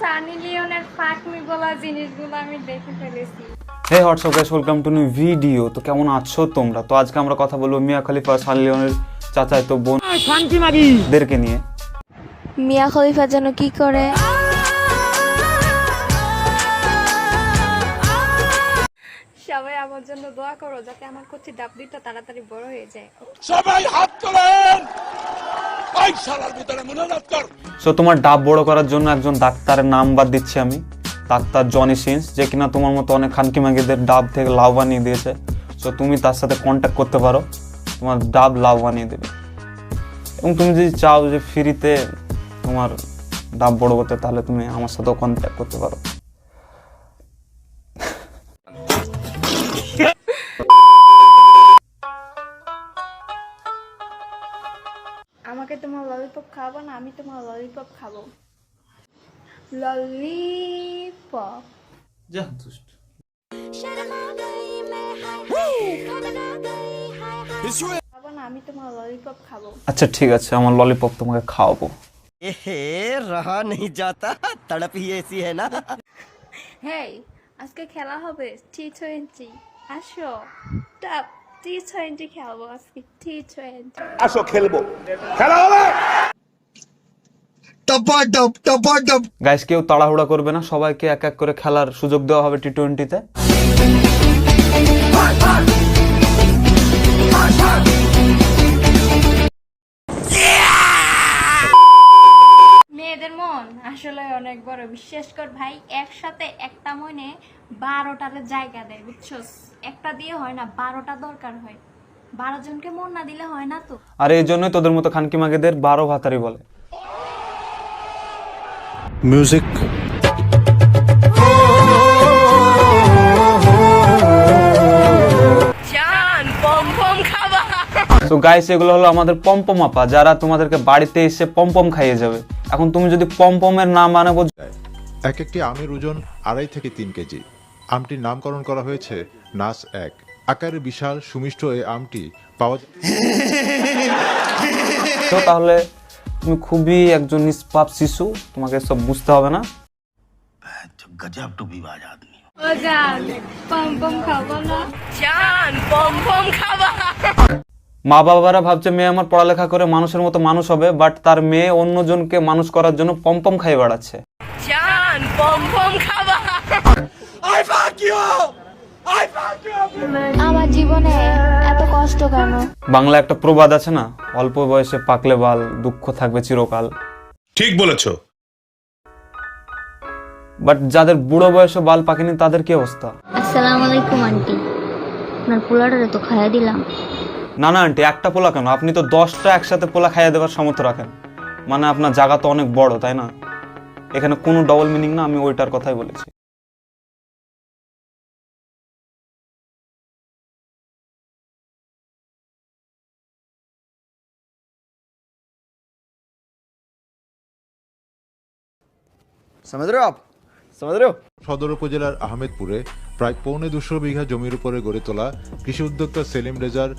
সানি লিওনের ফাকমি বলা জিনিসগুলো আমি দেখে ফেলেছি। Hey WhatsApp guys, welcome to new video. তো কেমন আছো তোমরা? তো আজকে আমরা কথা বলবো মিয়া খলিফা সানি লিওনের চাচাতো বোনদেরকে নিয়ে। মিয়া খলিফা যেন কি করে সবাই আমার জন্য দোয়া করো যাতে আমার কচি ডাবলিটা তাড়াতাড়ি বড় হয়ে যায়। সবাই হাত তোলেন। এই শালার ভিতরে মুনাজাত কর। সো তোমার ডাব বড় করার জন্য একজন ডাক্তারের নাম বাদ দিচ্ছি আমি, ডাক্তার জনি সিন্স, যে কিনা তোমার মতো অনেক খানকি মাগিদের ডাব থেকে লাভ বানিয়ে দিয়েছে। সো তুমি তার সাথে কন্ট্যাক্ট করতে পারো, তোমার ডাব লাভ বানিয়ে দেবে। এবং তুমি যদি চাও যে ফ্রিতে তোমার ডাব বড় করতে, তাহলে তুমি আমার সাথেও কন্ট্যাক্ট করতে পারো। আমাকে তোমার ললিপপ খাবো না, আমি তোমার ললিপপ খাবো। ললিপপ যা দুষ্ট। খাবো না, আমি তোমার ললিপপ খাবো। আচ্ছা ঠিক আছে, আমার ললিপপ তোমাকে খাওয়াবো। रहा नहीं जाता, तड़प ही ऐसी है ना। হেই, আজকে খেলা হবে T20। আসো টাপ T20 খেলবো আজকে T20। আসো খেলবো, খেলা হবে। গাইস, কেউ তাড়াহুড়া করবে না, সবাইকে এক এক করে খেলার সুযোগ দেওয়া হবে T20-তে। মেয়েদের মন আসলে অনেক বড়, বিশ্বাস কর ভাই। একসাথে একটা মনে 12টার জায়গা দেয়, বুঝছস? একটা দিয়ে হয় না, 12টা দরকার হয়। 12 জনকে মন না দিলে হয় না তো। আর এই জন্যই তোদের মতো খানকি মাগেদের 12 ভাতারি বলে। মিউজিক। তো গাইস, এগুলো হলো আমাদের পমপম আপা, যারা তোমাদেরকে বাড়িতে এসে পমপম খাইয়ে যাবে। এখন তুমি যদি পমপমের নাম বানাবো, এক একটি আমের ওজন 2.5 থেকে 3 কেজি। আমটির নামকরণ করা হয়েছে নাস 1। আকারে বিশাল সুমিষ্ট এই আমটি পাওয়া যায়। তো তাহলে তুমি খুবই একজন নিষ্পাপ শিশু, তোমাকে সব বুঝতে হবে না। गजब टूपी बाज आदमी। ও জান, পমপম খাবো না জান, পমপম খাবা। মা বাবারা ভাবছে মেয়ে আমার পড়ালেখা করে মানুষের মতো মানুষ হবে, বাট তার মেয়ে অন্যজনকে মানুষ করার জন্য পমপম খাইয়ে বেড়াচ্ছে। জান, পমপম খাবা। I fuck you, I fuck you. আমার জীবনে এত কষ্ট কেন? বাংলা একটা প্রবাদ আছে না, অল্প বয়সে পাকলে বাল, দুঃখ থাকবে চিরকাল। ঠিক বলেছো। বাট যাদের বুড়ো বয়সে বাল পাকেনি, তাদের কি অবস্থা? আসসালামু আলাইকুম আন্টি, আপনার পোলাটারে তো খাইয়া দিলাম। না না আন্টি, একটা পোলা কেন, আপনি তো 10টা একসাথে পোলা খাইয়ে দেওয়ার সামর্থ্য রাখেন। মানে আপনার জায়গা তো অনেক বড়, তাই না? এখানে কোনো ডবল মিনিং না, আমি ওইটার কথাই বলেছি। समझ रहे हो आप, समझ रहे हो? সদর উপজেলার আহমেদপুরে প্রায় 2.25 বিঘা জমির উপরে গড়ে তোলা কৃষি উদ্যোক্তা সেলিম রেজার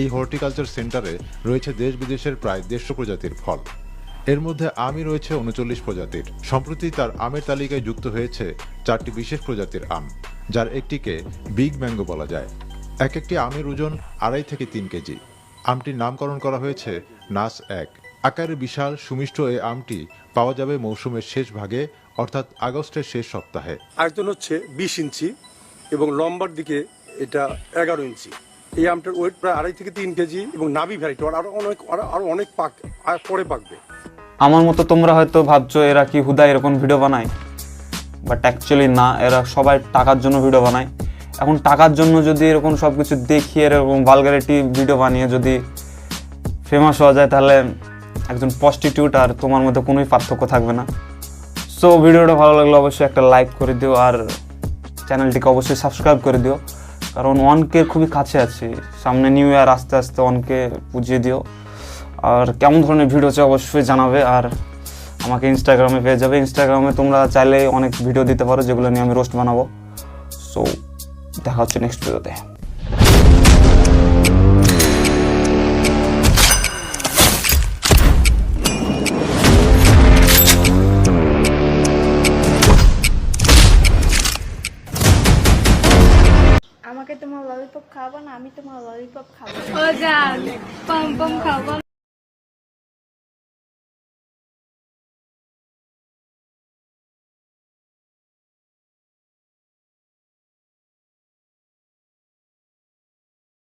এই হর্টিকালচার সেন্টারে রয়েছে দেশ বিদেশের প্রায় 150 প্রজাতির ফল। এর মধ্যে আমই রয়েছে 39 প্রজাতির। সম্প্রতি তার আমের তালিকায় যুক্ত হয়েছে 4টি বিশেষ প্রজাতির আম, যার একটিকে বিগ ম্যাঙ্গো বলা যায়। এক একটি আমের ওজন 2.5 থেকে 3 কেজি। আমটির নামকরণ করা হয়েছে নাস 1। আকারে বিশাল সুমিষ্ট এই আমটি পাওয়া যাবে মৌসুমের শেষ ভাগে, অর্থাৎ আগস্টের শেষ সপ্তাহে। আয়তন হচ্ছে 20 ইঞ্চি এবং লম্বার দিকে এটা 11 ইঞ্চি। এই আমটার ওয়েট প্রায় 2.5 থেকে 3 কেজি এবং নাভি ভ্যারাইটি আরো অনেক পরে পাকবে। আমার মতো তোমরা হয়তো ভাবছো এরা কি হুদা এরকম ভিডিও বানায়, বাট অ্যাকচুয়ালি না, এরা সবাই টাকার জন্য ভিডিও বানায়। এখন টাকার জন্য যদি এরকম সব কিছু দেখিয়ে এরকম ভালগারিটি ভিডিও বানিয়ে যদি ফেমাস হওয়া যায়, তাহলে একজন প্রস্টিটিউট আর তোমার মধ্যে কোনোই পার্থক্য থাকবে না। সো ভিডিওটা ভালো লাগলে অবশ্যই একটা লাইক করে দিও, আর চ্যানেলটিকে অবশ্যই সাবস্ক্রাইব করে দিও, কারণ 1K খুবই কাছে আছি। সামনে নিউ ইয়ার আস্তে আস্তে 1K বুঝিয়ে দিও। আর কেমন ধরনের ভিডিও চাই অবশ্যই জানাবে, আর আমাকে ইনস্টাগ্রামে পেয়ে যাবে। ইনস্টাগ্রামে তোমরা চাইলে অনেক ভিডিও দিতে পারো যেগুলো নিয়ে আমি রোস্ট বানাবো। সো দেখা হচ্ছে নেক্সট ভিডিওতে। আমাকে তোমার ললিপপ খাবো না, আমি তোমার ললিপপ খাবো। ও জান পম পম খাবো